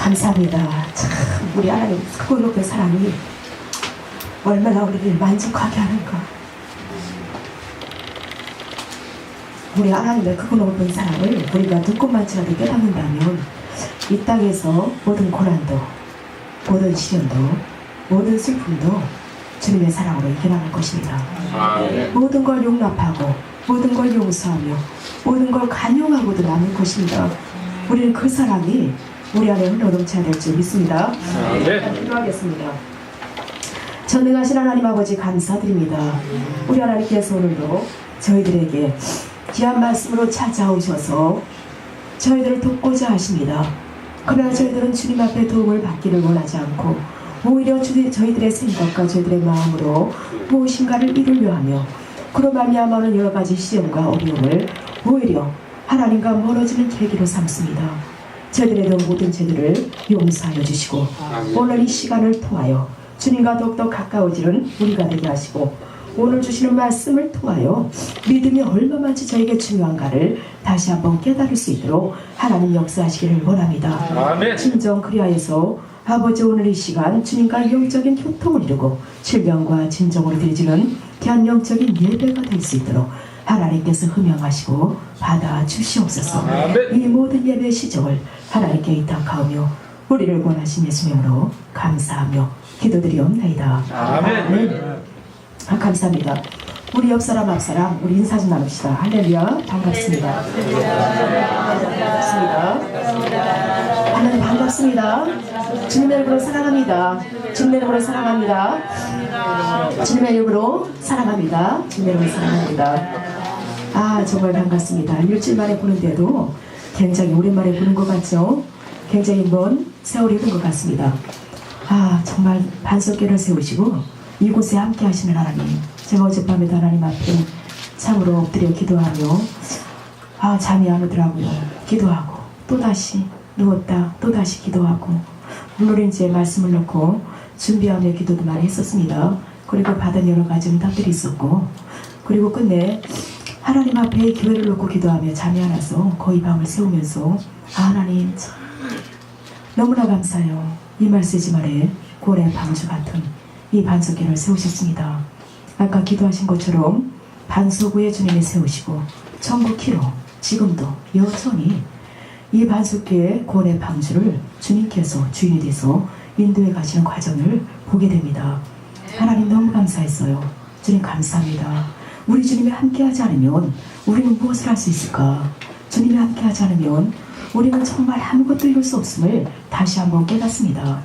감사합니다. 참 우리 하나님 크고 높은 사랑이 얼마나 우리를 만족하게 하는가. 우리 하나님의 크고 높은 사랑을 우리가 듣고만치라도 깨닫는다면 이 땅에서 모든 고난도, 모든 시련도, 모든 슬픔도 주님의 사랑으로 이겨나갈 것입니다. 모든 걸 용납하고 모든 걸 용서하며 모든 걸 간용하고도 남을 것입니다. 우리는 그 사랑이 우리 안에 흘러넘쳐야 될 줄 믿습니다. 기도하겠습니다. 전능하신 하나님 아버지 감사드립니다. 우리 하나님께서 오늘도 저희들에게 귀한 말씀으로 찾아오셔서 저희들을 돕고자 하십니다. 그러나 저희들은 주님 앞에 도움을 받기를 원하지 않고 오히려 저희들의 생각과 저희들의 마음으로 무엇인가를 이루려 하며 그로 말미암아는 여러 가지 시험과 어려움을 오히려 하나님과 멀어지는 계기로 삼습니다. 저희들의 모든 죄들을 용서하여 주시고 오늘 이 시간을 통하여 주님과 더욱더 가까워지는 우리가 되게 하시고 오늘 주시는 말씀을 통하여 믿음이 얼마만치 저에게 중요한가를 다시 한번 깨달을 수 있도록 하나님 역사하시기를 원합니다. 아멘. 진정 그리하여서 아버지 오늘 이 시간 주님과 영적인 교통을 이루고 질병과 진정으로 드려지는 귀한 영적인 예배가 될 수 있도록 하나님께서 흠명하시고 받아 주시옵소서. 아멘. 이 모든 예배 시정을 하나님께 의탁하오며 우리를 원하신 예수님으로 감사하며 기도드리옵나이다. 아멘. 감사합니다. 우리 옆사람 앞사람 우리 인사 좀 나눕시다. 할렐루야. 반갑습니다. 반갑습니다. 하나님 반갑습니다. 주님의 이름으로 사랑합니다. 주님의 이름으로 사랑합니다. 주님의 이름으로 사랑합니다. 주님의 이름으로 사랑합니다. 아 정말 반갑습니다. 일주일 만에 보는데도 굉장히 오랜만에 보는 것 같죠? 굉장히 먼 세월이 흐른 것 같습니다. 아 정말 반석계를 세우시고 이곳에 함께 하시는 하나님, 제가 어젯밤에도 하나님 앞에 참으로 엎드려 기도하며 아 잠이 안 오더라고요. 기도하고 또다시 누웠다 또다시 기도하고 물론 이제 말씀을 넣고 준비하며 기도도 많이 했었습니다. 그리고 받은 여러 가지 응답들이 있었고 그리고 끝내 하나님 앞에 교회를 놓고 기도하며 잠이 안 와서 거의 밤을 새우면서 아 하나님 참 너무나 감사해요. 이 말세지 아래 고래 방주 같은 이 반석계를 세우셨습니다. 아까 기도하신 것처럼 반석 위에 주님이 세우시고 천국키로 지금도 여전히 이 반석계의 고래 방주를 주님께서 주인이 돼서 인도해 가시는 과정을 보게 됩니다. 하나님 너무 감사했어요. 주님 감사합니다. 우리 주님이 함께하지 않으면 우리는 무엇을 할 수 있을까? 주님이 함께하지 않으면 우리는 정말 아무것도 이룰 수 없음을 다시 한번 깨닫습니다.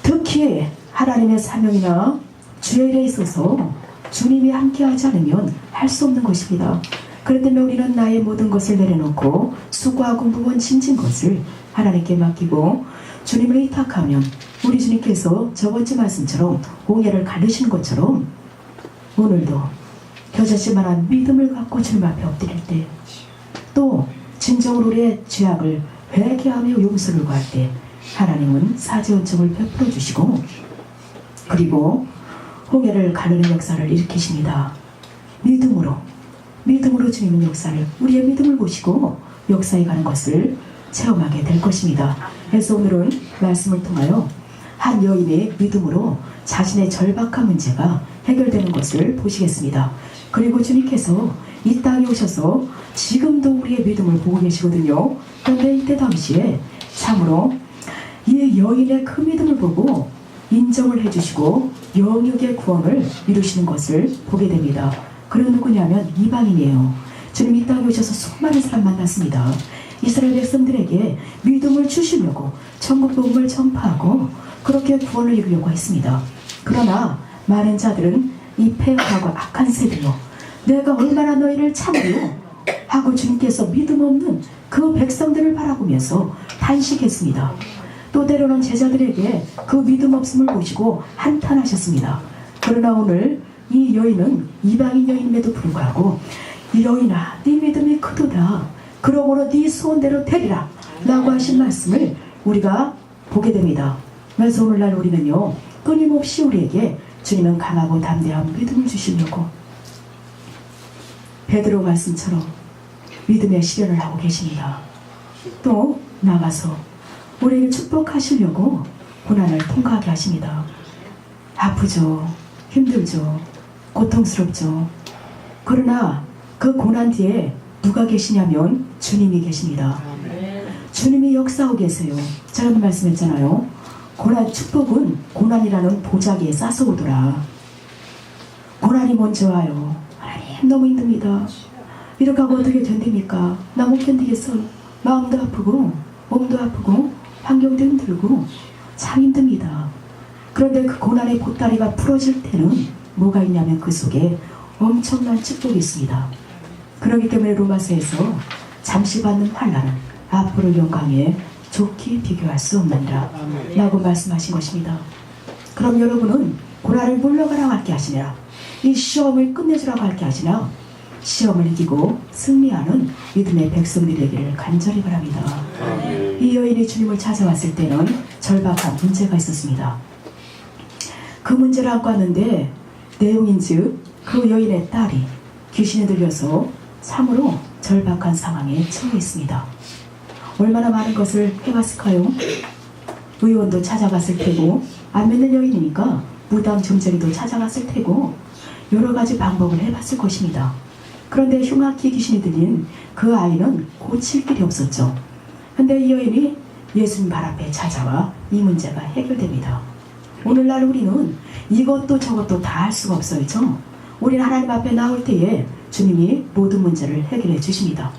특히 하나님의 사명이나 주의 일에 있어서 주님이 함께하지 않으면 할 수 없는 것입니다. 그렇기 때문에 우리는 나의 모든 것을 내려놓고 수고하고 무거운 짐진 것을 하나님께 맡기고 주님을 의탁하면 우리 주님께서 저번주 말씀처럼 옹야를 가르시는 것처럼 오늘도 겨자씨만한 믿음을 갖고 주님 앞에 엎드릴 때 또 진정으로 우리의 죄악을 회개하며 용서를 구할 때 하나님은 사죄원청을 베풀어 주시고 그리고 홍해를 가르는 역사를 일으키십니다. 믿음으로 주님은 역사를 우리의 믿음을 보시고 역사에 가는 것을 체험하게 될 것입니다. 그래서 오늘은 말씀을 통하여 한 여인의 믿음으로 자신의 절박한 문제가 해결되는 것을 보시겠습니다. 그리고 주님께서 이 땅에 오셔서 지금도 우리의 믿음을 보고 계시거든요. 그런데 이때 당시에 참으로 이 여인의 그 믿음을 보고 인정을 해주시고 영육의 구원을 이루시는 것을 보게 됩니다. 그런 누구냐면 이방인이에요. 주님 이 땅에 오셔서 수많은 사람 만났습니다. 이스라엘 백성들에게 믿음을 주시려고 천국 복음을 전파하고 그렇게 구원을 이루려고 했습니다. 그러나 많은 자들은 이 폐역하고 악한 세대로 내가 얼마나 너희를 참으려 하고 주님께서 믿음 없는 그 백성들을 바라보면서 탄식했습니다. 또 때로는 제자들에게 그 믿음 없음을 보시고 한탄하셨습니다. 그러나 오늘 이 여인은 이방인 여인임에도 불구하고 이 여인아 네 믿음이 크도다. 그러므로 네 소원대로 되리라 라고 하신 말씀을 우리가 보게 됩니다. 그래서 오늘날 우리는요 끊임없이 우리에게 주님은 강하고 담대한 믿음을 주시려고 베드로 말씀처럼 믿음의 실현을 하고 계십니다. 또 나가서 우리에게 축복하시려고 고난을 통과하게 하십니다. 아프죠. 힘들죠. 고통스럽죠. 그러나 그 고난 뒤에 누가 계시냐면 주님이 계십니다. 주님이 역사하고 계세요. 제가 말씀했잖아요. 축복은 고난이라는 보자기에 싸서 오더라. 고난이 먼저 와요. 하나님 너무 힘듭니다. 이렇게 하고 어떻게 견딥니까? 나 못 견디겠어. 마음도 아프고 몸도 아프고 환경도 힘들고 참 힘듭니다. 그런데 그 고난의 보따리가 풀어질 때는 뭐가 있냐면 그 속에 엄청난 축복이 있습니다. 그렇기 때문에 로마서에서 잠시 받는 환난은 앞으로 영광에 좋게 비교할 수 없느니라 라고 말씀하신 것입니다. 그럼 여러분은 고난을 물러가라고 할게 하시냐, 이 시험을 끝내주라고 할게 하시냐, 시험을 이기고 승리하는 믿음의 백성들이 되기를 간절히 바랍니다. 이 여인이 주님을 찾아왔을 때는 절박한 문제가 있었습니다. 그 문제를 안고 왔는데 내용인즉 그 여인의 딸이 귀신에 들려서 참으로 절박한 상황에 처해 있습니다. 얼마나 많은 것을 해봤을까요? 의원도 찾아갔을 테고, 안 믿는 여인이니까 무당 점쟁이도 찾아갔을 테고, 여러 가지 방법을 해봤을 것입니다. 그런데 흉악히 귀신이 들린 그 아이는 고칠 길이 없었죠. 근데 이 여인이 예수님 발 앞에 찾아와 이 문제가 해결됩니다. 오늘날 우리는 이것도 저것도 다 할 수가 없어요. 우리는 하나님 앞에 나올 때에 주님이 모든 문제를 해결해 주십니다.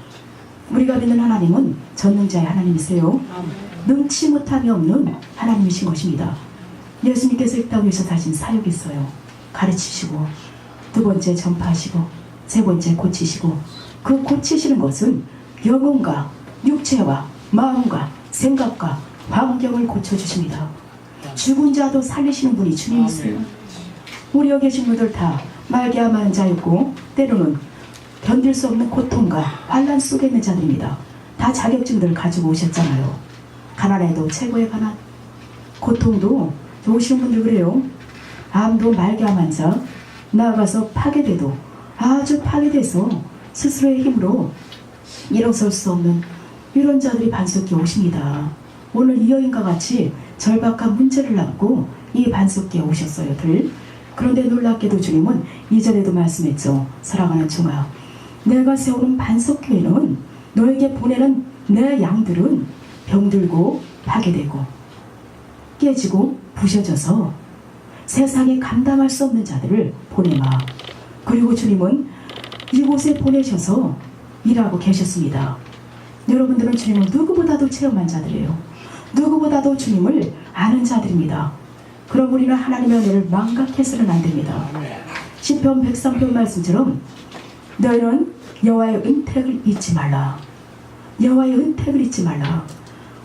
우리가 믿는 하나님은 전능자의 하나님이세요. 능치 못함이 없는 하나님이신 것입니다. 예수님께서 이 땅 위에서 하신 사역이 있어요. 가르치시고, 두 번째 전파하시고, 세 번째 고치시고, 그 고치시는 것은 영혼과 육체와 마음과 생각과 환경을 고쳐주십니다. 죽은 자도 살리시는 분이 주님이세요. 우리 여기 계신 분들 다 말기암한 자였고, 때로는 견딜 수 없는 고통과 환난 속에 있는 자들입니다. 다 자격증들을 가지고 오셨잖아요. 가난해도 최고의 가난, 고통도 오시는 분들 그래요. 암도 말기암한 자, 나아가서 파괴돼도 아주 파괴돼서 스스로의 힘으로 일어설 수 없는 이런 자들이 반석기에 오십니다. 오늘 이 여인과 같이 절박한 문제를 안고 이 반석기에 오셨어요들. 그런데 놀랍게도 주님은 이전에도 말씀했죠. 사랑하는 종아, 내가 세우는 반석교회는 너에게 보내는 내 양들은 병들고 파괴되고 깨지고 부셔져서 세상에 감당할 수 없는 자들을 보내마. 그리고 주님은 이곳에 보내셔서 일하고 계셨습니다. 여러분들은 주님을 누구보다도 체험한 자들이에요. 누구보다도 주님을 아는 자들입니다. 그럼 우리는 하나님의 은혜를 망각해서는 안 됩니다. 시편 103편 말씀처럼 너희는 여호와의 은택을 잊지 말라. 여호와의 은택을 잊지 말라.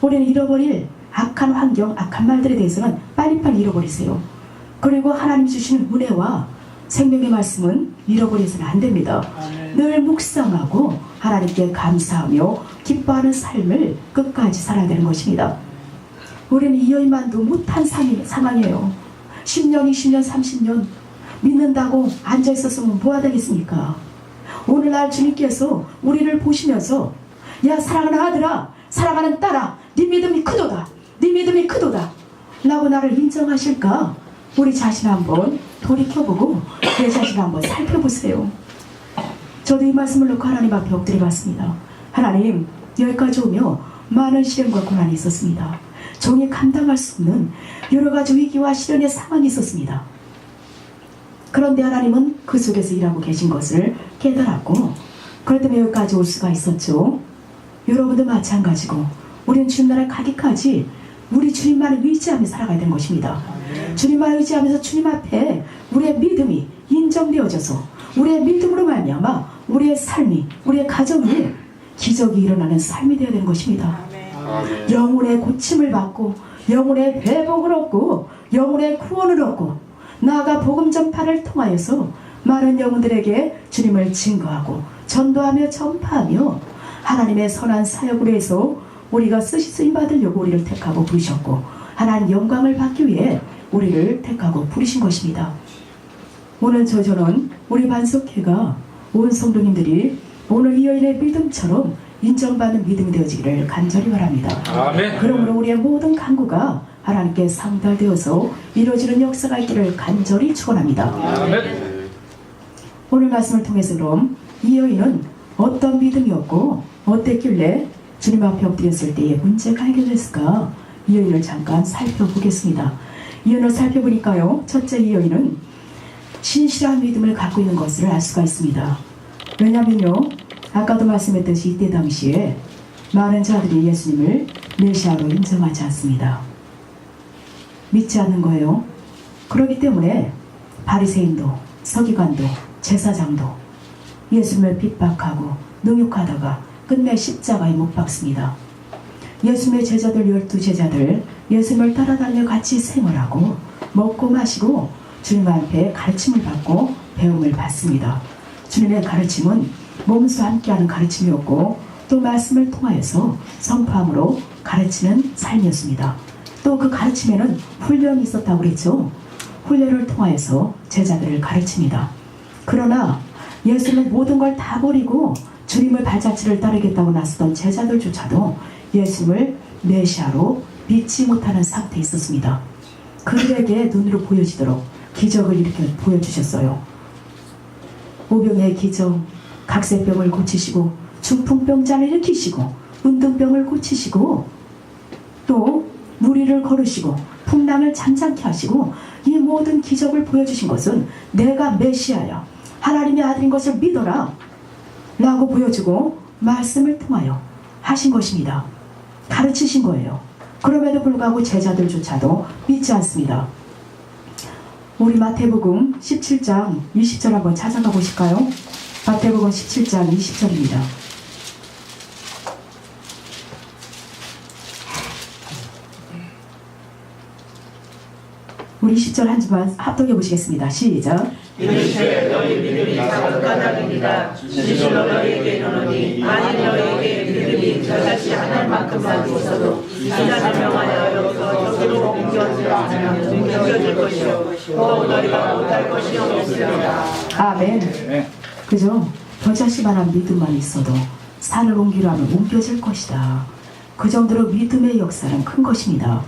우리는 잃어버릴 악한 환경, 악한 말들에 대해서는 빨리빨리 잃어버리세요. 그리고 하나님 주시는 은혜와 생명의 말씀은 잃어버려서는 안 됩니다. 늘 묵상하고 하나님께 감사하며 기뻐하는 삶을 끝까지 살아야 되는 것입니다. 우리는 이 여인만도 못한 상황이에요. 10년, 20년, 30년 믿는다고 앉아있었으면 뭐가 되겠습니까? 오늘날 주님께서 우리를 보시면서 야 사랑하는 아들아, 사랑하는 딸아, 네 믿음이 크도다, 네 믿음이 크도다 라고 나를 인정하실까? 우리 자신 한번 돌이켜보고 내 자신 한번 살펴보세요. 저도 이 말씀을 놓고 하나님 앞에 엎드려봤습니다. 하나님, 여기까지 오며 많은 시련과 고난이 있었습니다. 종이 감당할 수 없는 여러 가지 위기와 시련의 상황이 있었습니다. 그런데 하나님은 그 속에서 일하고 계신 것을 깨달았고, 그럴 때문에 여기까지 올 수가 있었죠. 여러분도 마찬가지고 우리는 주님 나라에 가기까지 우리 주님만을 의지하며 살아가야 되는 것입니다. 주님만을 의지하면서 주님 앞에 우리의 믿음이 인정되어져서 우리의 믿음으로 말미암아 우리의 삶이, 우리의 가정이 기적이 일어나는 삶이 되어야 되는 것입니다. 영혼의 고침을 받고 영혼의 회복을 얻고 영혼의 구원을 얻고 나아가 복음 전파를 통하여서 많은 영혼들에게 주님을 증거하고 전도하며 전파하며 하나님의 선한 사역으로 해서 우리가 쓰임 받으려고 우리를 택하고 부르셨고 하나님 영광을 받기 위해 우리를 택하고 부르신 것입니다. 오늘 저는 우리 반석회가 온 성도님들이 오늘 이 여인의 믿음처럼 인정받는 믿음이 되어지기를 간절히 바랍니다. 아멘. 그러므로 우리의 모든 간구가 하나님께 상달되어서 이루어지는 역사가 있기를 간절히 축원합니다. 아멘. 오늘 말씀을 통해서 그럼 이 여인은 어떤 믿음이었고 어땠길래 주님 앞에 엎드렸을 때에 문제가 해결됐을까? 이 여인을 잠깐 살펴보겠습니다. 이 여인을 살펴보니까요, 첫째, 이 여인은 신실한 믿음을 갖고 있는 것을 알 수가 있습니다. 왜냐면요, 아까도 말씀했듯이 이때 당시에 많은 자들이 예수님을 메시아로 인정하지 않습니다. 믿지 않는 거예요. 그렇기 때문에 바리새인도 서기관도 제사장도 예수님을 핍박하고 능욕하다가 끝내 십자가에 못 박습니다. 예수님의 제자들 12제자들 예수님을 따라다녀 같이 생활하고 먹고 마시고 주님 앞에 가르침을 받고 배움을 받습니다. 주님의 가르침은 몸소 함께하는 가르침이었고 또 말씀을 통하여서 선포함으로 가르치는 삶이었습니다. 또 그 가르침에는 훈련이 있었다고 그랬죠. 훈련을 통하여서 제자들을 가르칩니다. 그러나 예수는 모든 걸 다 버리고 주님의 발자취를 따르겠다고 나섰던 제자들조차도 예수님을 메시아로 믿지 못하는 상태에 있었습니다. 그들에게 눈으로 보여지도록 기적을 이렇게 보여주셨어요. 오병의 기적, 각세병을 고치시고 중풍병자를 일으키시고 은둔병을 고치시고 또 무리를 걸으시고 풍랑을 잠잠케 하시고 이 모든 기적을 보여주신 것은 내가 메시아야, 하나님의 아들인 것을 믿어라 라고 보여주고 말씀을 통하여 하신 것입니다. 가르치신 거예요. 그럼에도 불구하고 제자들조차도 믿지 않습니다. 우리 마태복음 17장 20절 한번 찾아가 보실까요? 마태복음 17장 20절입니다. 우리 10절 한 주만 합독해 보시겠습니다. 시작. 이르시되 너희 믿음이 작은 까닭입니다. 진실로 너희에게 이르노니 만일 너희에게 믿음이 저같이 하늘 만큼만 있어도 이산을 명하여 여기서 저기로 옮겨지라 하면 옮겨질 것이요 또 너희가 못할 것이 없으리라. 아멘. 그죠? 겨자씨만한 믿음만 있어도 산을 옮기려 하면 옮겨질 것이다. 그 정도로 믿음의 역사는 큰 것입니다.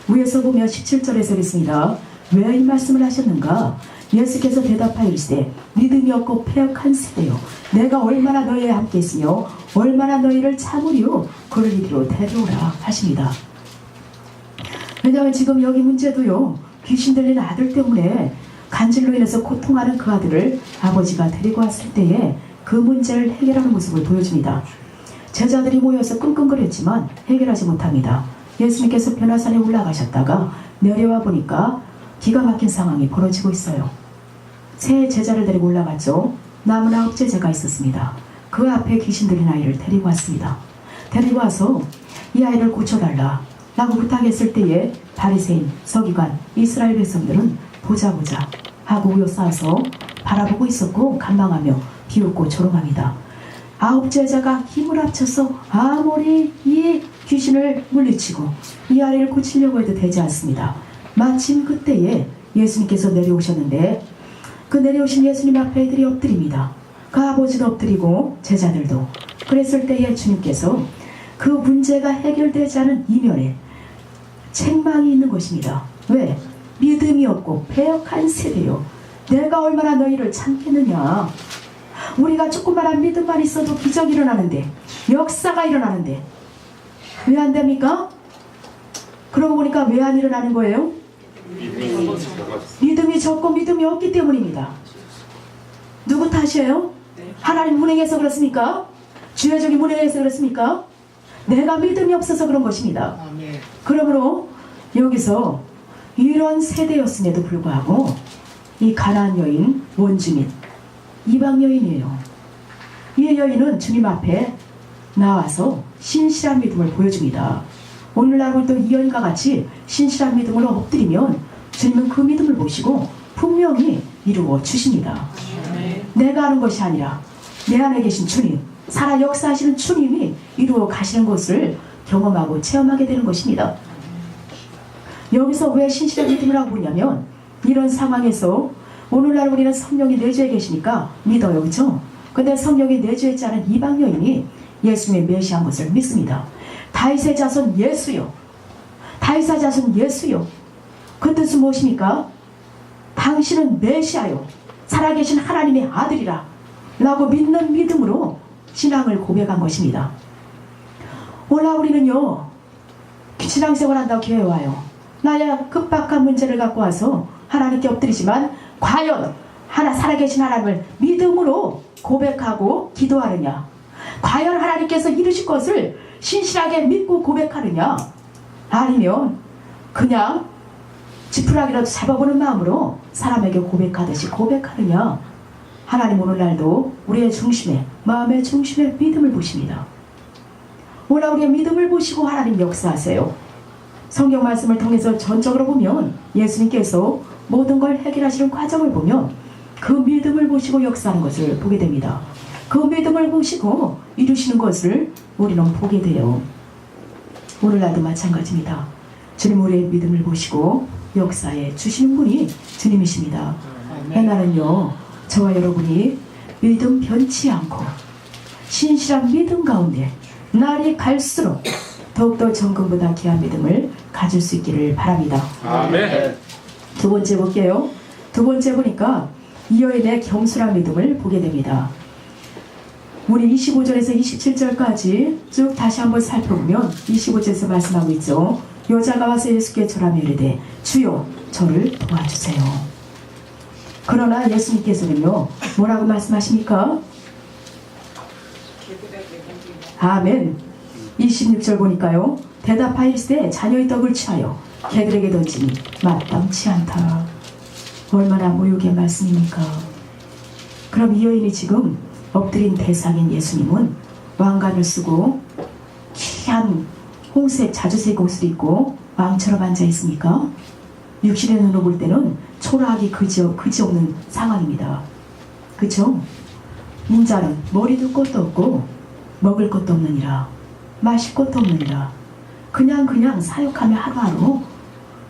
위에서 보면 17절에서 있습니다. 왜 이 말씀을 하셨는가? 예수께서 대답하여 이르시되 믿음이 없고 패역한 세대요, 내가 얼마나 너희와 함께 있으며 얼마나 너희를 참으리요 그를 이리로 데려오라 하십니다. 왜냐하면 지금 여기 문제도요, 귀신 들린 아들 때문에 간질로 인해서 고통하는 그 아들을 아버지가 데리고 왔을 때에 그 문제를 해결하는 모습을 보여줍니다. 제자들이 모여서 끙끙거렸지만 해결하지 못합니다. 예수님께서 변화산에 올라가셨다가 내려와 보니까 기가 막힌 상황이 벌어지고 있어요. 새 제자를 데리고 올라갔죠. 남은 9제자가 있었습니다. 그 앞에 귀신 들린 아이를 데리고 왔습니다. 데리고 와서 이 아이를 고쳐달라 라고 부탁했을 때에 바리새인, 서기관, 이스라엘 백성들은 보자 하고 우여싸서 바라보고 있었고 간망하며 비웃고 조롱합니다. 9제자가 힘을 합쳐서 아무리 이 귀신을 물리치고 이 아이를 고치려고 해도 되지 않습니다. 마침 그때에 예수님께서 내려오셨는데 그 내려오신 예수님 앞에 애들이 엎드립니다. 그 아버지도 엎드리고 제자들도. 그랬을 때에 주님께서 그 문제가 해결되지 않은 이면에 책망이 있는 것입니다. 왜? 믿음이 없고 패역한 세대요, 내가 얼마나 너희를 참겠느냐. 우리가 조그마한 믿음만 있어도 기적이 일어나는데, 역사가 일어나는데 왜 안 됩니까? 그러고 보니까 왜 안 일어나는 거예요? 믿음이 적고 믿음이 없기 때문입니다. 누구 탓이에요? 하나님 운행해서 그렇습니까? 주여적이 운행해서 그렇습니까? 내가 믿음이 없어서 그런 것입니다. 그러므로 여기서 이런 세대였음에도 불구하고 이 가나안 여인, 원주민, 이방 여인이에요. 이 여인은 주님 앞에 나와서 신실한 믿음을 보여줍니다. 오늘날 우리도 이 여인과 같이 신실한 믿음으로 엎드리면 주님은 그 믿음을 보시고 분명히 이루어 주십니다. 내가 하는 것이 아니라 내 안에 계신 주님, 살아 역사하시는 주님이 이루어 가시는 것을 경험하고 체험하게 되는 것입니다. 여기서 왜 신실한 믿음을 하고 있냐면, 이런 상황에서 오늘날 우리는 성령이 내주에 계시니까 믿어요, 그렇죠? 근데 성령이 내주에 있지 않은 이방 여인이 예수님의 메시아인 것을 믿습니다. 다윗의 자손 예수요. 다윗의 자손 예수요. 그 뜻은 무엇입니까? 당신은 메시아요. 살아계신 하나님의 아들이라 라고 믿는 믿음으로 신앙을 고백한 것입니다. 오늘 우리는요, 신앙생활 한다고 교회에 와요. 나야 급박한 문제를 갖고 와서 하나님께 엎드리지만 과연 살아계신 하나님을 믿음으로 고백하고 기도하느냐? 과연 하나님께서 이루실 것을 신실하게 믿고 고백하느냐? 아니면 그냥 지푸라기라도 잡아보는 마음으로 사람에게 고백하듯이 고백하느냐? 하나님 오늘날도 우리의 중심에, 마음의 중심에 믿음을 보십니다. 오늘 우리의 믿음을 보시고 하나님 역사하세요. 성경 말씀을 통해서 전적으로 보면 예수님께서 모든 걸 해결하시는 과정을 보면 그 믿음을 보시고 역사하는 것을 보게 됩니다. 그 믿음을 보시고 이루시는 것을 우리는 보게 돼요. 오늘날도 마찬가지입니다. 주님 우리의 믿음을 보시고 역사에 주시는 분이 주님이십니다. 나는요, 저와 여러분이 믿음 변치 않고 신실한 믿음 가운데 날이 갈수록 더욱더 정금보다 귀한 믿음을 가질 수 있기를 바랍니다. 아멘. 두 번째 볼게요. 두 번째 보니까 이 여인의 겸손한 믿음을 보게 됩니다. 우리 25절에서 27절까지 쭉 다시 한번 살펴보면 25절에서 말씀하고 있죠. 여자가 와서 예수께 절하며 이르되 주여 저를 도와주세요. 그러나 예수님께서는요 뭐라고 말씀하십니까? 아멘. 26절 보니까요, 대답하이르되 자녀의 떡을 취하여 개들에게 던지니 마땅치 않다. 얼마나 모욕의 말씀입니까? 그럼 이 여인이 지금 엎드린 대상인 예수님은 왕관을 쓰고 귀한 홍색 자주색 옷을 입고 왕처럼 앉아 있습니까? 육신의 눈으로 볼 때는 초라하기 그지없는 상황입니다. 그쵸? 인자는 머리도 것도 없고 먹을 것도 없느니라, 마실 것도 없느니라. 그냥 사역하며 하루하루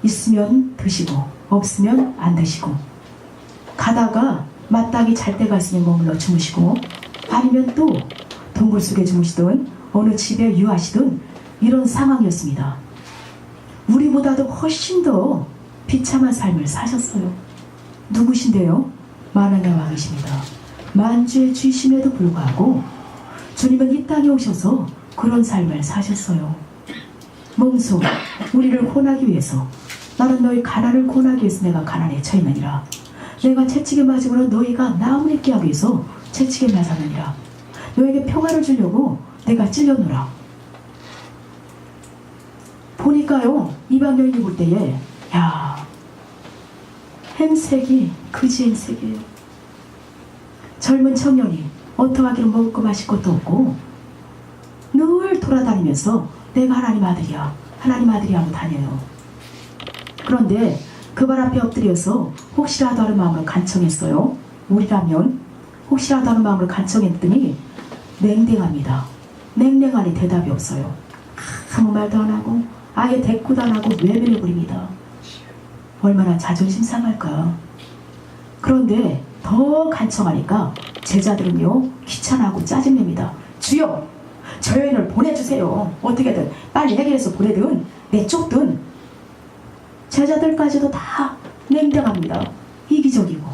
있으면 드시고 없으면 안 드시고, 가다가 마땅히 잘 때가 있으면 머물러 주무시고, 아니면 또 동굴 속에 주무시든 어느 집에 유하시든 이런 상황이었습니다. 우리보다도 훨씬 더 비참한 삶을 사셨어요. 누구신데요? 만왕의 왕이십니다. 만주의 주이심에도 불구하고 주님은 이 땅에 오셔서 그런 삶을 사셨어요. 몸소 우리를 구원하기 위해서, 나는 너희 가난을 구원하기 위해서 내가 가난에 처했느니라. 내가 채찍에 맞음으로 너희가 나음을 입게 하기 위해서 채찍에 맞았느니라. 너에게 평화를 주려고 내가 찔렸노라. 보니까요, 이방 여인이 볼 때에 야, 행색이 그지 행색이에요. 젊은 청년이 어떠하기로 먹을 거 마실 것도 없고 늘 돌아다니면서 내가 하나님 아들이야, 하나님 아들이야 하고 다녀요. 그런데 그 발 앞에 엎드려서 혹시라도 하는 마음으로 간청했어요. 우리라면 혹시라도 하는 마음으로 간청했더니 냉랭합니다. 냉랭하니 대답이 없어요. 아무 말도 안 하고 아예 대꾸도 안 하고 외면을 부립니다. 얼마나 자존심 상할까. 그런데 더 간청하니까 제자들은요 귀찮아하고 짜증냅니다. 주여, 저 여인을 보내주세요. 어떻게든 빨리 해결해서 보내든 내쫓든. 제자들까지도 다 냉정합니다. 이기적이고.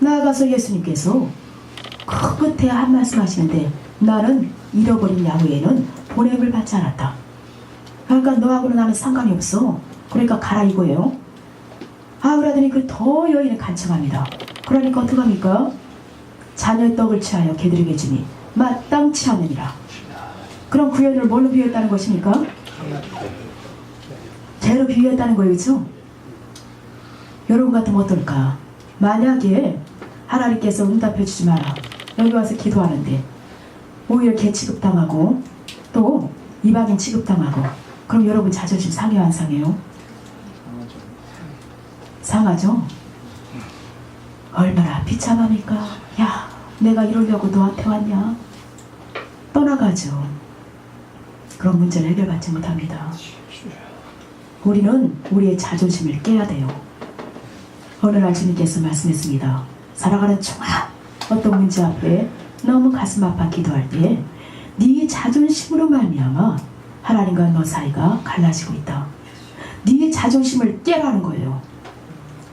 나아가서 예수님께서 그 끝에 한 말씀 하시는데, 나는 잃어버린 양 외에는 보냄을 받지 않았다. 그러니까 너하고는 나는 상관이 없어. 그러니까 가라 이거예요. 그러더니 그 더 여인을 간청합니다. 그러니까 어떡합니까? 자녀의 떡을 취하여 개들에게 주니 마땅치 않으니라. 그럼 그 여인을 뭘로 비유했다는 것입니까? 개로 비유했다는 거예요. 그렇죠? 여러분 같으면 어떨까? 만약에 하나님께서 응답해 주지 마라, 여기 와서 기도하는데 오히려 개 취급당하고 또 이방인 취급당하고, 그럼 여러분 자존심 상해요 안 상해요? 상하죠? 얼마나 비참합니까? 야, 내가 이러려고 너한테 왔냐? 떠나가죠. 그런 문제를 해결받지 못합니다. 우리는 우리의 자존심을 깨야 돼요. 어느 날 주님께서 말씀했습니다. 살아가는 중한 어떤 문제 앞에 너무 가슴 아파 기도할 때 네 자존심으로 말미암아 하나님과 너 사이가 갈라지고 있다. 네 자존심을 깨라는 거예요.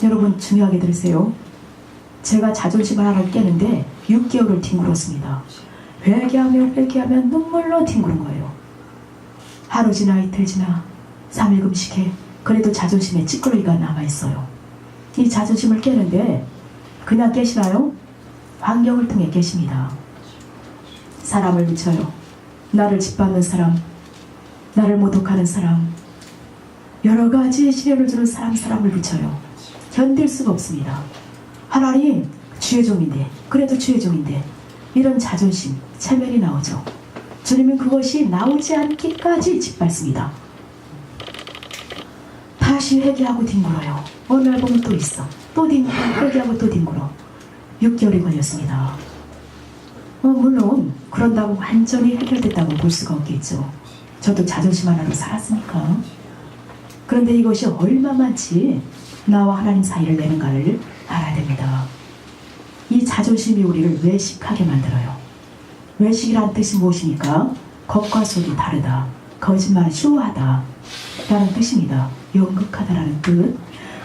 여러분 중요하게 들으세요. 제가 자존심 하나를 깨는데 6개월을 뒹굴었습니다. 회개하면 눈물로 뒹구는 거예요. 하루 지나 이틀 지나 3일 금식해 그래도 자존심에 찌꺼기가 남아있어요. 이 자존심을 깨는데 그냥 깨시나요? 환경을 통해 깨십니다. 사람을 붙여요. 나를 짓밟는 사람, 나를 모독하는 사람, 여러 가지 시련을 주는 사람을 붙여요. 견딜 수가 없습니다. 하나님, 주의 종인데, 그래도 주의 종인데 이런 자존심, 체면이 나오죠. 주님은 그것이 나오지 않기까지 짓밟습니다. 다시 회개하고 뒹굴어요. 어느 날 보면 또 있어. 또 뒹굴어, 회개하고 또 뒹굴어. 6개월이 걸렸습니다. 물론 그런다고 완전히 해결됐다고 볼 수가 없겠죠. 저도 자존심 하나로 살았으니까. 그런데 이것이 얼마만치 나와 하나님 사이를 내는가를 알아야 됩니다. 이 자존심이 우리를 외식하게 만들어요. 외식이란 뜻이 무엇입니까? 겉과 속이 다르다. 거짓말은 쇼하다 라는 뜻입니다. 연극하다라는 뜻.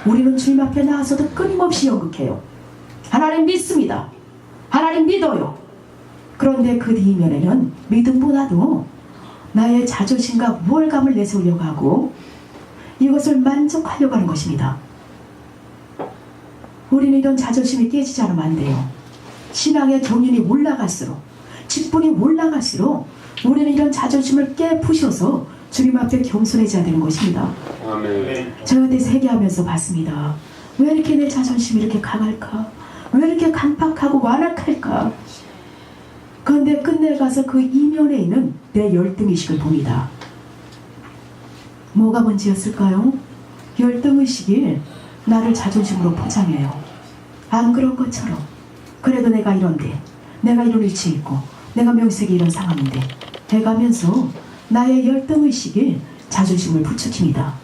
우리는 주님 앞에 나와서도 끊임없이 연극해요. 하나님 믿습니다. 하나님 믿어요. 그런데 그 뒤면에는 믿음보다도 나의 자존심과 우월감을 내세우려고 하고 이것을 만족하려고 하는 것입니다. 우리는 이런 자존심이 깨지지 않으면 안 돼요. 신앙의 경륜이 올라갈수록, 직분이 올라갈수록 우리는 이런 자존심을 깨부셔서 주님 앞에 겸손해져야 되는 것입니다. 아멘. 저에 대해서 회개하면서 봤습니다. 왜 이렇게 내 자존심이 이렇게 강할까? 왜 이렇게 강팍하고 완악할까? 그런데 끝내 가서 그 이면에 있는 내 열등의식을 봅니다. 뭐가 문제였을까요? 열등의식이 나를 자존심으로 포장해요. 안 그런 것처럼 그래도 내가 이런데, 내가 이런 위치에 있고, 내가 명색이 이런 상황인데 해가면서 나의 열등의식이 자존심을 부추깁니다.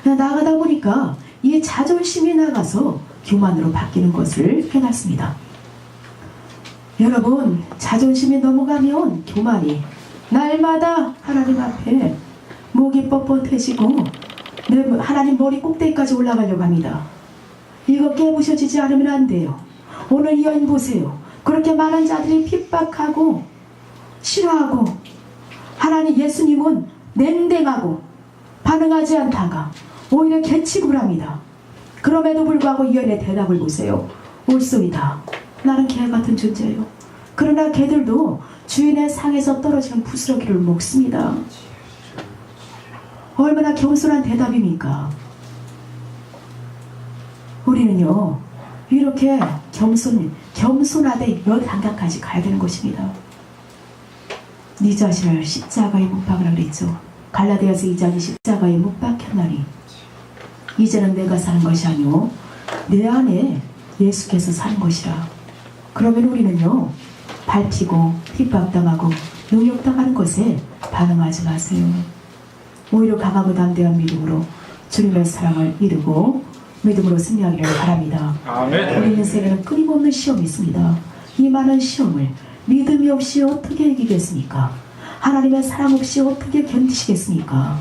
나가다 보니까 이 자존심이 나가서 교만으로 바뀌는 것을 깨닫습니다. 여러분, 자존심이 넘어가면 교만이 날마다 하나님 앞에 목이 뻣뻣해지고 하나님 머리 꼭대기까지 올라가려고 합니다. 이거 깨부셔지지 않으면 안 돼요. 오늘 이 여인 보세요. 그렇게 많은 자들이 핍박하고 싫어하고 하나님 예수님은 냉랭하고 반응하지 않다가 오히려 개치굴 합니다. 그럼에도 불구하고 이 여인의 대답을 보세요. 옳소이다. 나는 개 같은 존재예요. 그러나 개들도 주인의 상에서 떨어지는 부스러기를 먹습니다. 얼마나 겸손한 대답입니까? 우리는요 이렇게 겸손하되 여 단계까지 가야 되는 것입니다. 네 자신을 십자가에 못 박으라 그랬죠. 갈라디아서 2장이 십자가에 못 박혔나니 이제는 내가 사는 것이 아니오 내 안에 예수께서 사는 것이라. 그러면 우리는요 밟히고 핍박당하고 능욕당하는 것에 반응하지 마세요. 오히려 강하고 담대한 믿음으로 주님의 사랑을 이루고 믿음으로 승리하기를 바랍니다. 아멘. 우리 인생에는 끊임없는 시험이 있습니다. 이 많은 시험을 믿음이 없이 어떻게 이기겠습니까? 하나님의 사랑 없이 어떻게 견디시겠습니까?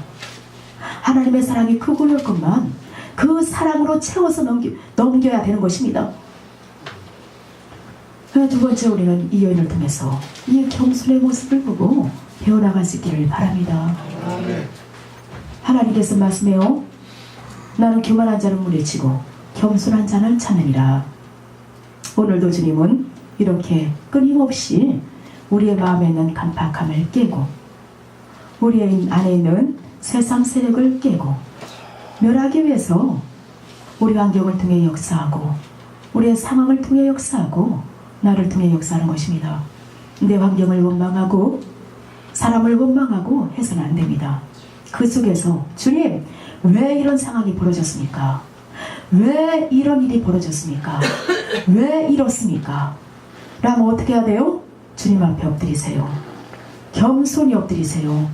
하나님의 사랑이 크고 넓건만 그 사랑으로 채워서 넘겨야 되는 것입니다. 두 번째, 우리는 이 여인을 통해서 이 겸손의 모습을 보고 배워나갈 수 있기를 바랍니다. 하나님께서 말씀해요. 나는 교만한 자는 물리치고 겸손한 자는 찾느니라. 오늘도 주님은 이렇게 끊임없이 우리의 마음에 있는 간팍함을 깨고 우리 안에 있는 세상 세력을 깨고 멸하기 위해서 우리 환경을 통해 역사하고 우리의 상황을 통해 역사하고 나를 통해 역사하는 것입니다. 내 환경을 원망하고 사람을 원망하고 해서는 안 됩니다. 그 속에서 주님, 왜 이런 상황이 벌어졌습니까? 왜 이런 일이 벌어졌습니까? 왜 이렇습니까? 라면 어떻게 해야 돼요? 주님 앞에 엎드리세요. 겸손히 엎드리세요.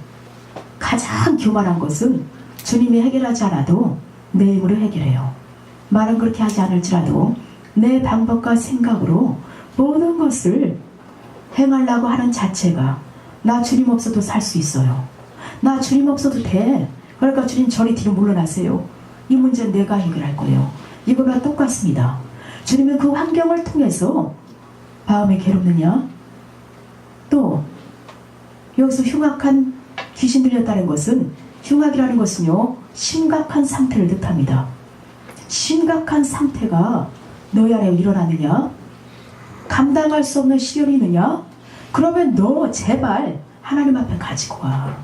가장 교만한 것은 주님이 해결하지 않아도 내 힘으로 해결해요. 말은 그렇게 하지 않을지라도 내 방법과 생각으로 모든 것을 행하려고 하는 자체가 나 주님 없어도 살 수 있어요. 나 주님 없어도 돼. 그러니까 주님 저리 뒤로 물러나세요. 이 문제는 내가 해결할 거예요. 이거랑 똑같습니다. 주님은 그 환경을 통해서 마음이 괴롭느냐? 또 여기서 흉악한 귀신 들렸다는 것은, 흉악이라는 것은요 심각한 상태를 뜻합니다. 심각한 상태가 너희 안에 일어나느냐? 감당할 수 없는 시련이 있느냐? 그러면 너 제발 하나님 앞에 가지고 와.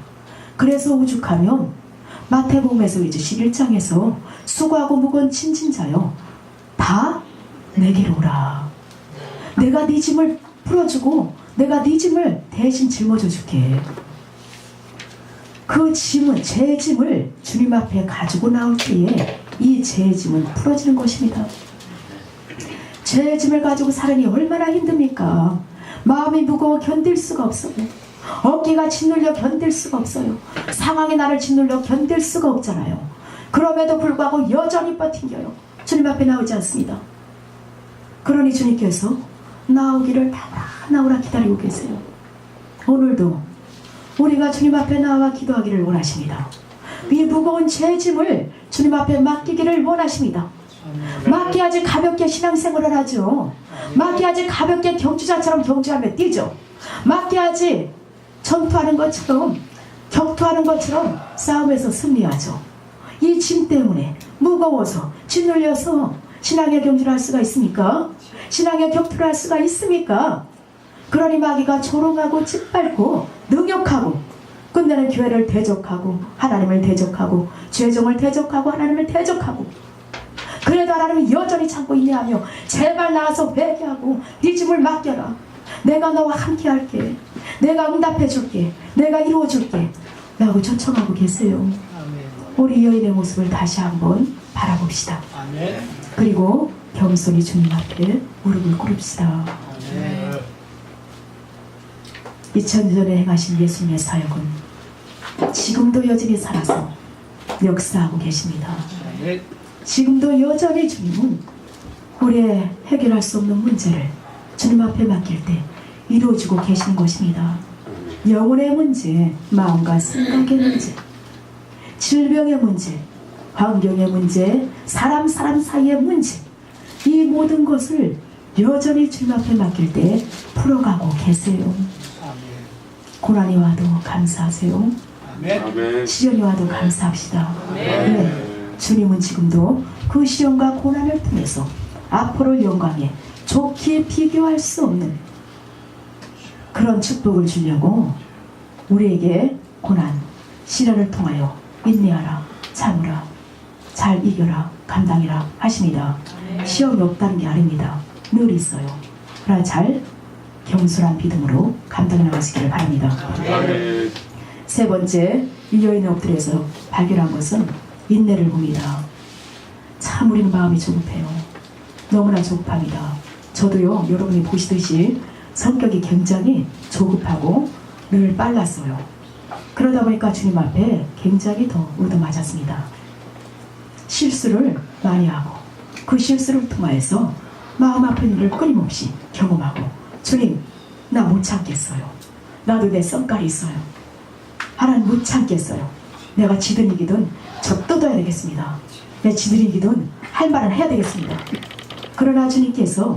그래서 오죽하면 마태복음에서 이제 11장에서 수고하고 무거운 짐진 자여 다 내게로 오라. 내가 네 짐을 풀어주고 내가 네 짐을 대신 짊어져 줄게. 그 짐은, 제 짐을 주님 앞에 가지고 나올 때에 이 제 짐은 풀어지는 것입니다. 제 짐을 가지고 살으니 얼마나 힘듭니까? 마음이 무거워 견딜 수가 없어요. 어깨가 짓눌려 견딜 수가 없어요. 상황이 나를 짓눌려 견딜 수가 없잖아요. 그럼에도 불구하고 여전히 버틴겨요. 주님 앞에 나오지 않습니다. 그러니 주님께서 나오기를 나오라 기다리고 계세요. 오늘도 우리가 주님 앞에 나와 기도하기를 원하십니다. 이 무거운 제 짐을 주님 앞에 맡기기를 원하십니다. 맡겨야지 가볍게 신앙생활을 하죠. 맡겨야지 가볍게 경주자처럼 경주하며 뛰죠. 맡겨야지 전투하는 것처럼, 격투하는 것처럼 싸움에서 승리하죠. 이 짐 때문에 무거워서 짓눌려서 신앙의 경주를 할 수가 있습니까? 신앙의 격투를 할 수가 있습니까? 그러니 마귀가 조롱하고 짓밟고 능욕하고 끝내는 교회를 대적하고 하나님을 대적하고 죄종을 대적하고 하나님을 대적하고, 그래도 하나님은 여전히 참고 인내하며 제발 나와서 회개하고 네 짐을 맡겨라. 내가 너와 함께 할게. 내가 응답해 줄게. 내가 이루어 줄게 라고 초청하고 계세요. 우리 여인의 모습을 다시 한번 바라봅시다. 그리고 겸손히 주님 앞에 무릎을 꿇읍시다. 2000년 전에 행하신 예수님의 사역은 지금도 여전히 살아서 역사하고 계십니다. 지금도 여전히 주님은 우리의 해결할 수 없는 문제를 주님 앞에 맡길 때 이루어주고 계시는 것입니다. 영혼의 문제, 마음과 생각의 문제, 질병의 문제, 환경의 문제, 사람 사이의 문제, 이 모든 것을 여전히 주님 앞에 맡길 때 풀어가고 계세요. 고난이 와도 감사하세요. 시련이 와도 감사합시다. 네, 주님은 지금도 그 시련과 고난을 통해서 앞으로 영광에 좋게 비교할 수 없는 그런 축복을 주려고 우리에게 고난, 시련을 통하여 인내하라, 참으라, 잘 이겨라, 감당해라 하십니다. 시험이 없다는 게 아닙니다. 늘 있어요. 그러나 잘 겸손한 믿음으로 감당해 나가시기를 바랍니다. 세 번째, 이 여인의 엎드려서 발견한 것은 인내를 봅니다. 참 우리는 마음이 조급해요. 너무나 조급합니다. 저도요, 여러분이 보시듯이 성격이 굉장히 조급하고 늘 빨랐어요. 그러다 보니까 주님 앞에 굉장히 더 얻어맞았습니다. 실수를 많이 하고 그 실수를 통하여서 마음 아픈 일을 끊임없이 경험하고, 주님, 나 못 참겠어요. 나도 내 성깔이 있어요. 하나님 못 참겠어요. 내가 지든 이기든 저 뜯어야 되겠습니다. 내 지든 이기든 할 말은 해야 되겠습니다. 그러나 주님께서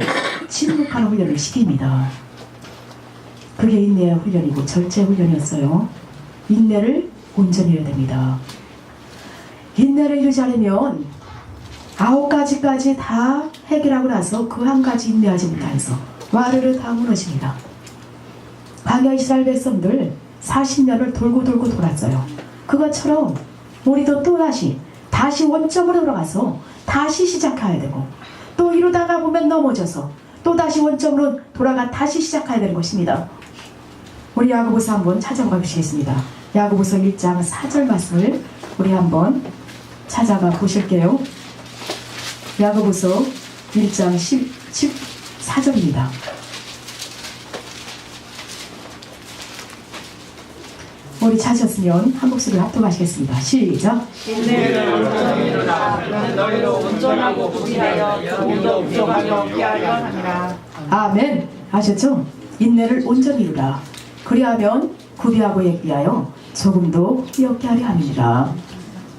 침묵하는 훈련을 시킵니다. 그게 인내의 훈련이고 절제 훈련이었어요. 인내를 온전히 해야 됩니다. 인내를 이루지 않으면 9가지까지 다 해결하고 나서 그 한 가지 인내하지 못해서 와르르 다 무너집니다. 광야 이스라엘 백성들 40년을 돌고 돌았어요. 그것처럼 우리도 다시 원점으로 돌아가서 다시 시작해야 되고, 또 이러다가 보면 넘어져서 또 다시 원점으로 돌아가 다시 시작해야 되는 것입니다. 우리 야고보서 한번 찾아가 보시겠습니다. 야고보서 1장 4절 말씀을 우리 한번 찾아가 보실게요. 야고보서 1장 14절입니다. 우리 찾으셨으면 한 목소리로 합독하시겠습니다. 시작. 인내를 온전히 이루라. 너희로 온전하고 부귀하여 조금도 부족하게 없게 하려 하니라. 아멘. 아셨죠? 인내를 온전히 이루라. 그리하면 구비하고 예비하여 조금도 귀엽게 하려 함이니라.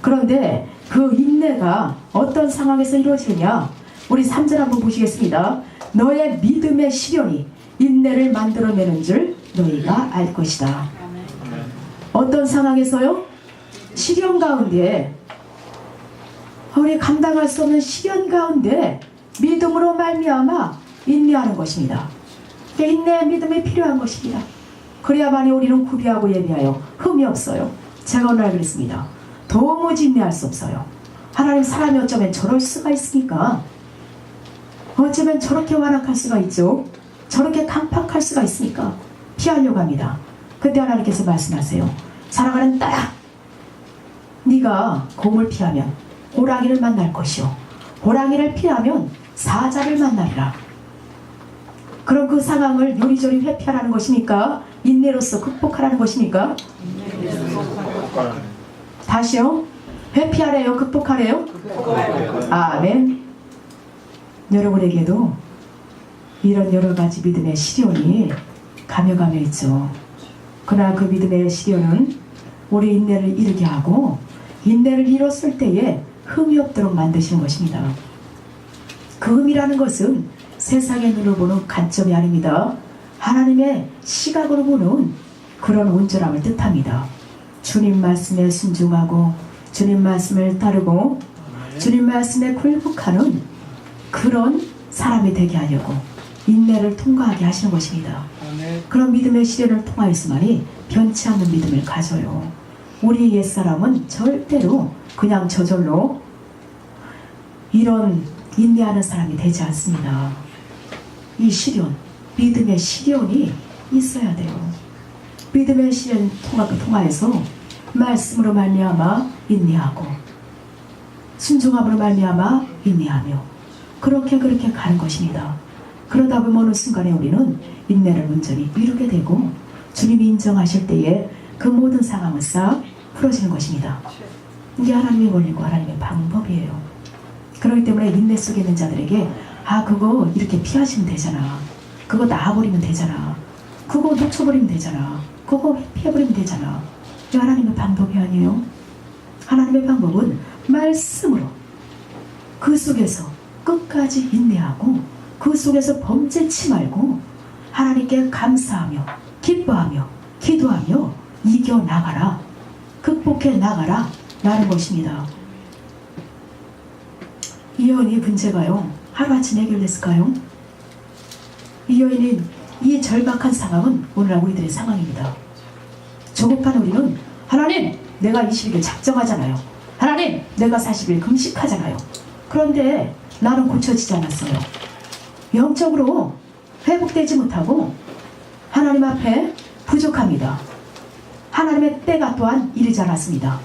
그런데 그 인내가 어떤 상황에서 이루어지느냐? 우리 3절 한번 보시겠습니다. 너의 믿음의 시련이 인내를 만들어내는 줄 너희가 알 것이다. 어떤 상황에서요? 시련 가운데, 우리 감당할 수 없는 시련 가운데 믿음으로 말미암아 인내하는 것입니다. 인내의 믿음이 필요한 것입니다. 그래야만이 우리는 구비하고 예비하여 흠이 없어요. 제가 오늘 그랬습니다. 도무지 인내할 수 없어요. 하나님, 사람이 어쩌면 저럴 수가 있습니까? 어쩌면 저렇게 완악할 수가 있죠. 저렇게 강팍할 수가 있습니까? 피하려고 합니다. 그때 하나님께서 말씀하세요. 살아가는 딸아, 네가 곰을 피하면 호랑이를 만날 것이요, 호랑이를 피하면 사자를 만나리라. 그럼 그 상황을 요리조리 회피하라는 것입니까? 인내로서 극복하라는 것입니까? 다시요? 회피하래요? 극복하래요? 아멘. 여러분에게도 이런 여러가지 믿음의 시련이 가며가며 있죠. 그러나 그 믿음의 시련은 우리 인내를 이루게 하고, 인내를 이뤘을 때에 흠이 없도록 만드시는 것입니다. 그 흠이라는 것은 세상의 눈으로 보는 관점이 아닙니다. 하나님의 시각으로 보는 그런 온전함을 뜻합니다. 주님 말씀에 순종하고 주님 말씀을 따르고 주님 말씀에 굴복하는 그런 사람이 되게 하려고 인내를 통과하게 하시는 것입니다. 그런 믿음의 시련을 통하여서만이 변치 않는 믿음을 가져요. 우리 옛사람은 절대로 그냥 저절로 이런 인내하는 사람이 되지 않습니다. 이 시련, 믿음의 시련이 있어야 돼요. 믿음의 시련 통하여서 말씀으로 말미암아 인내하고 순종함으로 말미암아 인내하며 그렇게 가는 것입니다. 그러다 보면 어느 순간에 우리는 인내를 온전히 이루게 되고 주님이 인정하실 때에 그 모든 상황은 싹 풀어지는 것입니다. 이게 하나님의 원리고 하나님의 방법이에요. 그렇기 때문에 인내 속에 있는 자들에게 그거 이렇게 피하시면 되잖아, 그거 놔버리면 되잖아, 그거 놓쳐버리면 되잖아, 그거 피해버리면 되잖아. 이게 하나님의 방법이 아니에요. 하나님의 방법은 말씀으로 그 속에서 끝까지 인내하고 그 속에서 범죄치 말고 하나님께 감사하며 기뻐하며 기도하며 이겨나가라, 극복해 나가라 라는 것입니다. 이 여인의 문제가요 하루아침에 해결됐을까요? 이 여인은 이 절박한 상황은 오늘날 우리들의 상황입니다. 조급한 우리는 하나님, 내가 20일 작정하잖아요. 하나님, 내가 40일 금식하잖아요. 그런데 나는 고쳐지지 않았어요. 영적으로 회복되지 못하고 하나님 앞에 부족합니다. 하나님의 때가 또한 이르지 않았습니다.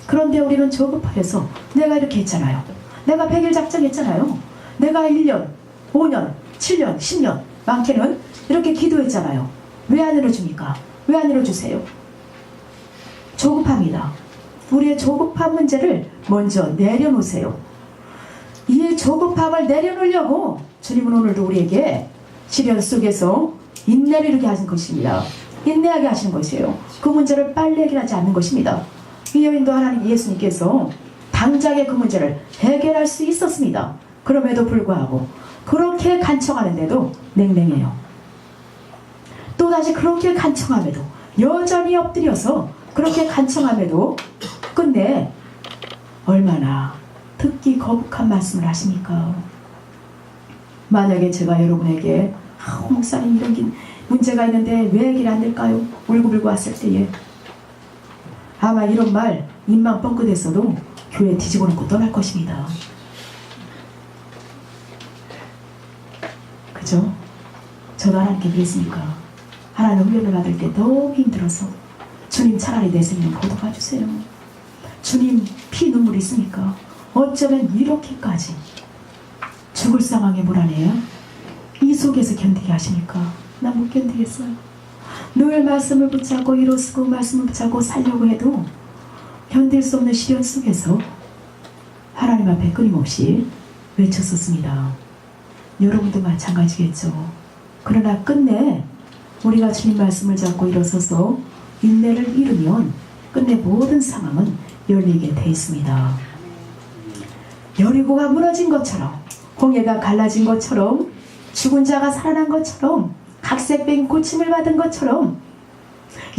그런데 우리는 조급해서 내가 이렇게 했잖아요, 내가 100일 작정했잖아요, 내가 1년, 5년, 7년, 10년 많게는 이렇게 기도했잖아요. 왜 안 이뤄줍니까? 왜 안 이뤄주세요? 조급합니다. 우리의 조급한 문제를 먼저 내려놓으세요. 이 조급함을 내려놓으려고 주님은 오늘도 우리에게 시련 속에서 인내를 이루게 하신 것입니다. 인내하게 하시는 것이에요. 그 문제를 빨리 해결하지 않는 것입니다. 이 여인도 하나님 예수님께서 당장에 그 문제를 해결할 수 있었습니다. 그럼에도 불구하고 그렇게 간청하는데도 냉랭해요. 또다시 그렇게 간청함에도 여전히 엎드려서 그렇게 간청함에도 끝내 얼마나 듣기 거북한 말씀을 하십니까? 만약에 제가 여러분에게 목사님 이런 문제가 있는데 왜 해결이 안 될까요? 울고불고 왔을 때에 아마 이런 말 입만 뻥끗했어도 교회 뒤집어 놓고 떠날 것입니다. 그죠? 저도 하나님께 그랬으니까 하나님 훈련을 받을 때 너무 힘들어서 주님 차라리 내 생명 거둬가 주세요. 주님 피 눈물 있습니까? 어쩌면 이렇게까지 죽을 상황에 몰아내요? 이 속에서 견디게 하시니까 난 못 견디겠어요. 늘 말씀을 붙잡고 일어서고 말씀을 붙잡고 살려고 해도 견딜 수 없는 시련 속에서 하나님 앞에 끊임없이 외쳤었습니다. 여러분도 마찬가지겠죠. 그러나 끝내 우리가 주님 말씀을 잡고 일어서서 인내를 이루면 끝내 모든 상황은 열리게 돼 있습니다. 여리고가 무너진 것처럼, 홍해가 갈라진 것처럼, 죽은 자가 살아난 것처럼, 각색된 고침을 받은 것처럼,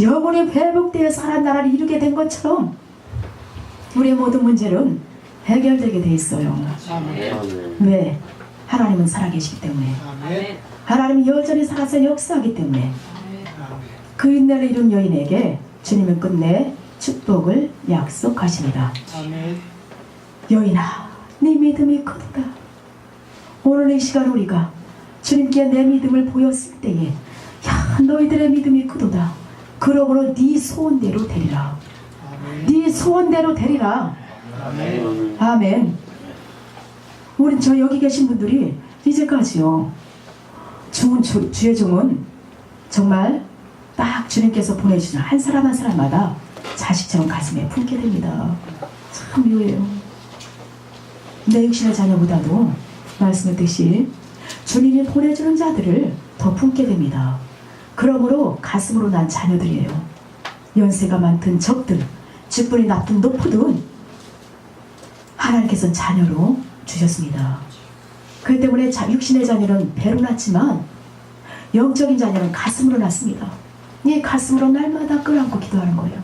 영혼이 회복되어 살아난 나라를 이루게 된 것처럼 우리의 모든 문제는 해결되게 돼 있어요. 왜? 하나님은 살아계시기 때문에. 하나님은 여전히 살아서 역사하기 때문에. 그 인내를 이룬 여인에게 주님은 끝내 축복을 약속하십니다. 여인아, 네 믿음이 크도다. 오늘 이 시간 우리가 주님께 내 믿음을 보였을 때에, 야, 너희들의 믿음이 크도다. 그러므로 네 소원대로 되리라. 네 소원대로 되리라. 아멘. 우린 저 여기 계신 분들이 이제까지요, 주의 종은 정말 딱 주님께서 보내주신 한 사람 한 사람마다 자식처럼 가슴에 품게 됩니다. 참 묘해요. 내 육신의 자녀보다도 말씀했듯이 주님이 보내주는 자들을 더 품게 됩니다. 그러므로 가슴으로 난 자녀들이에요. 연세가 많든 적든, 직분이 낮든 높든 하나님께서는 자녀로 주셨습니다. 그렇기 때문에 육신의 자녀는 배로 낳지만 영적인 자녀는 가슴으로 낳습니다. 이 가슴으로 날마다 끌어안고 기도하는 거예요.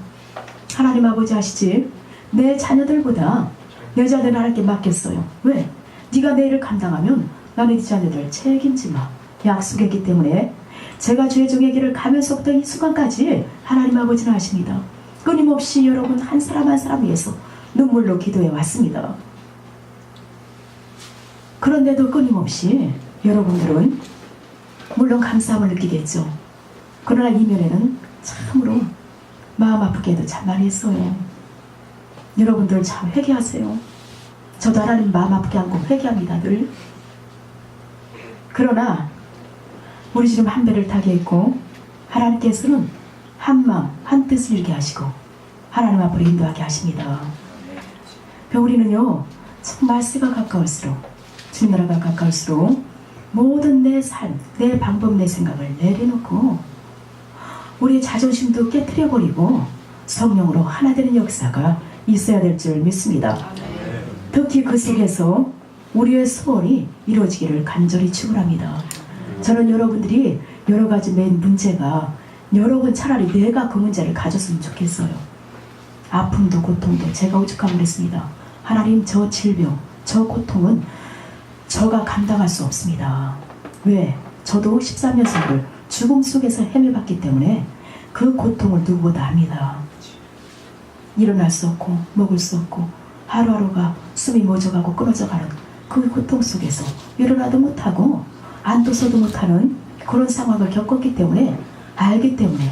하나님 아버지 아시지? 내 자녀들보다 내 자녀를 하나님께 맡겼어요. 왜? 네가 내 일을 감당하면 나는 이 자녀들 책임지 마. 약속했기 때문에 제가 주의 종의 길을 가면서부터 이 순간까지 하나님 아버지는 아십니다. 끊임없이 여러분 한 사람 한 사람 위해서 눈물로 기도해 왔습니다. 그런데도 끊임없이 여러분들은 물론 감사함을 느끼겠죠. 그러나 이면에는 참으로 마음 아프게도 참 많이 했어요. 여러분들 참 회개하세요. 저도 하나님 마음 아프게 하고 회개합니다, 늘. 그러나 우리 지금 한 배를 타게 했고 하나님께서는 한 마음 한 뜻을 이루게 하시고 하나님 앞으로 인도하게 하십니다. 우리는요, 정말 말세가 가까울수록, 주님 나라가 가까울수록 모든 내 삶, 내 방법, 내 생각을 내려놓고 우리의 자존심도 깨트려버리고 성령으로 하나 되는 역사가 있어야 될 줄 믿습니다. 특히 그 속에서 우리의 소원이 이루어지기를 간절히 축원합니다. 저는 여러분들이 여러 가지 맨 문제가, 여러분 차라리 내가 그 문제를 가졌으면 좋겠어요. 아픔도 고통도 제가 오죽하면 그랬습니다. 하나님, 저 질병, 저 고통은 저가 감당할 수 없습니다. 왜? 저도 13년 세월 죽음 속에서 헤매봤기 때문에 그 고통을 누구보다 압니다. 일어날 수 없고 먹을 수 없고 하루하루가 숨이 멎어가고 끊어져가는 그 고통 속에서 일어나도 못하고 앉아서도 못하는 그런 상황을 겪었기 때문에, 알기 때문에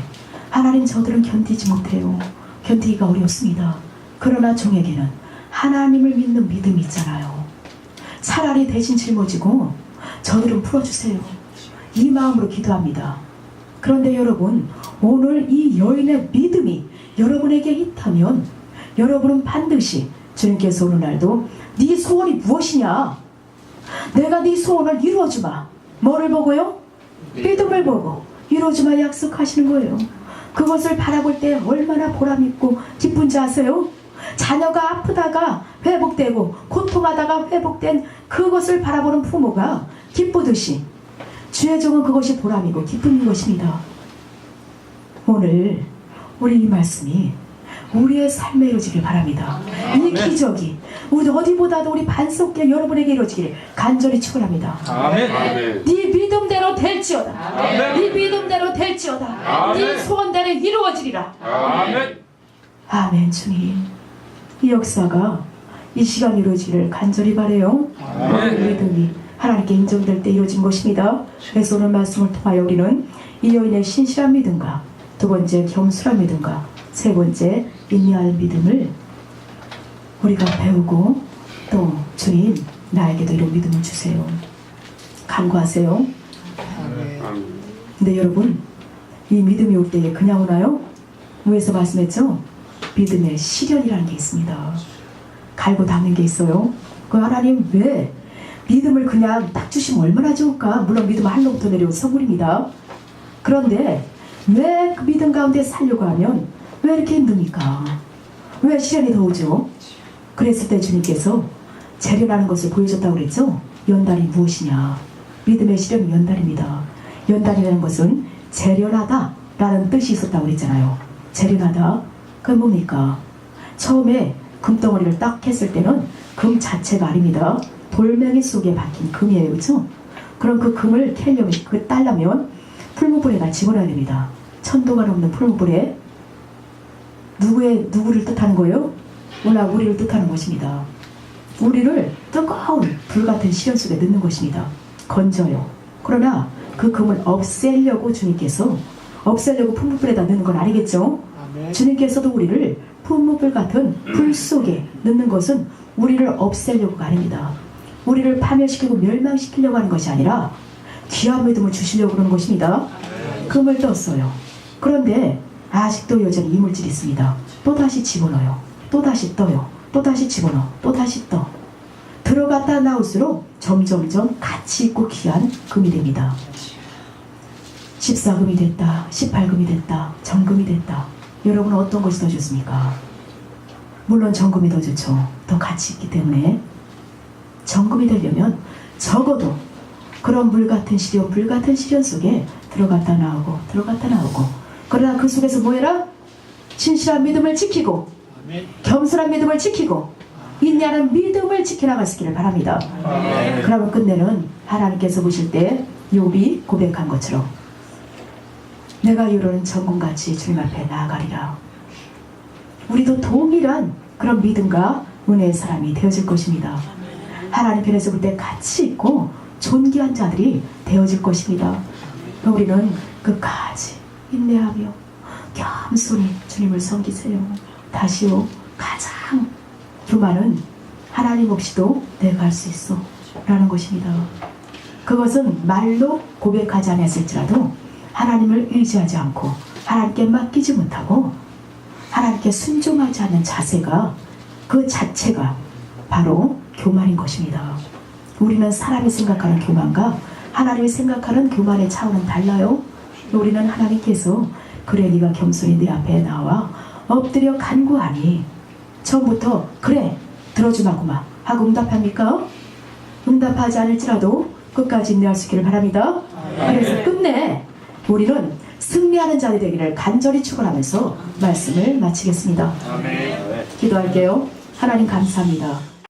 하나님, 저들은 견디지 못해요. 견디기가 어렵습니다. 그러나 종에게는 하나님을 믿는 믿음이 있잖아요. 차라리 대신 짊어지고 저들은 풀어주세요. 이 마음으로 기도합니다. 그런데 여러분, 오늘 이 여인의 믿음이 여러분에게 있다면 여러분은 반드시 주님께서 오늘날도 네 소원이 무엇이냐? 내가 네 소원을 이루어주마. 뭐를 보고요? 믿음을 보고 이루어주마 약속하시는 거예요. 그것을 바라볼 때 얼마나 보람있고 기쁜지 아세요? 자녀가 아프다가 회복되고 고통하다가 회복된 그것을 바라보는 부모가 기쁘듯이 주의 종은 그것이 보람이고 기쁨인 것입니다. 오늘 우리 이 말씀이 우리의 삶에 이루어지길 바랍니다. 이 기적이 우리 어디보다도 우리 반석계 여러분에게 이루어지길 간절히 축원합니다. 아멘. 네 믿음대로 될지어다. 아멘. 네 믿음대로 될지어다. 아멘. 네 소원대로 이루어지리라. 아멘. 아멘. 주님, 이 역사가 이 시간 이루어지기를 간절히 바라요. 우리의 믿음이 하나님께 인정될 때 이루어진 것입니다. 그래서 오늘 말씀을 통하여 우리는 이 여인의 신실한 믿음과, 두 번째 겸손한 믿음과, 세 번째 인내할 믿음을 우리가 배우고, 또 주님, 나에게도 이런 믿음을 주세요. 간구하세요. 근데 여러분, 이 믿음이 올 때에 그냥 오나요? 위에서 말씀했죠? 믿음의 시련이라는 게 있습니다. 갈고 닦는 게 있어요. 그 하나님, 왜 믿음을 그냥 딱 주시면 얼마나 좋을까? 물론 믿음은 하늘로부터 내려온 선물입니다. 그런데 왜 그 믿음 가운데 살려고 하면 왜 이렇게 힘듭니까? 왜 시련이 더 오죠? 그랬을 때 주님께서 재련하는 것을 보여줬다고 그랬죠? 연단이 무엇이냐? 믿음의 시련은 연단입니다. 연단이라는 것은 재련하다 라는 뜻이 있었다고 그랬잖아요. 재련하다? 그건 뭡니까? 처음에 금덩어리를 딱 했을 때는 금 자체가 아닙니다. 돌멩이 속에 박힌 금이에요. 그렇죠? 그럼 그 금을 캐려면, 그 따려면 풀무불에다 집어넣어야 됩니다. 천도가 넘는 풀무불에 누구를 뜻하는 거예요? 몰라, 우리를 뜻하는 것입니다. 우리를 뜨거운 불같은 시련 속에 넣는 것입니다. 건져요. 그러나 그 금을 없애려고 주님께서 없애려고 풀무불에다 넣는 건 아니겠죠? 주님께서도 우리를 풀무불 같은 불 속에 넣는 것은 우리를 없애려고가 아닙니다. 우리를 파멸시키고 멸망시키려고 하는 것이 아니라 귀한 믿음을 주시려고 그러는 것입니다. 금을 떴어요. 그런데 아직도 여전히 이물질이 있습니다. 또다시 집어넣어요. 또다시 떠요. 또다시 집어넣어. 또다시 떠. 들어갔다 나올수록 점점점 가치 있고 귀한 금이 됩니다. 14금이 됐다. 18금이 됐다. 정금이 됐다. 여러분 어떤 것이 더 좋습니까? 물론 정금이 더 좋죠. 더 가치 있기 때문에. 정금이 되려면 적어도 그런 물같은 시련, 불같은 시련 속에 들어갔다 나오고 들어갔다 나오고, 그러나 그 속에서 뭐해라? 신실한 믿음을 지키고 겸손한 믿음을 지키고 인내하는 믿음을 지켜나갈 수 있기를 바랍니다. 그러면 끝내는 하나님께서 보실 때 욥이 고백한 것처럼 내가 이루는 정금같이 주님 앞에 나아가리라. 우리도 동일한 그런 믿음과 은혜의 사람이 되어질 것입니다. 하나님 편에서 볼 때 가치 있고 존귀한 자들이 되어질 것입니다. 우리는 끝까지 인내하며 겸손히 주님을 섬기세요. 다시요, 가장 교만은 하나님 없이도 내가 할 수 있어 라는 것입니다. 그것은 말로 고백하지 않았을지라도 하나님을 의지하지 않고 하나님께 맡기지 못하고 하나님께 순종하지 않는 자세가, 그 자체가 바로 교만인 것입니다. 우리는 사람이 생각하는 교만과 하나님이 생각하는 교만의 차원은 달라요. 우리는 하나님께서 그래 네가 겸손히 내 앞에 나와 엎드려 간구하니 처음부터 그래 들어주마구마 하고 응답합니까? 응답하지 않을지라도 끝까지 인내할 수 있기를 바랍니다. 그래서 끝내 우리는 승리하는 자들이 되기를 간절히 축원하면서 말씀을 마치겠습니다. 기도할게요. 하나님 감사합니다.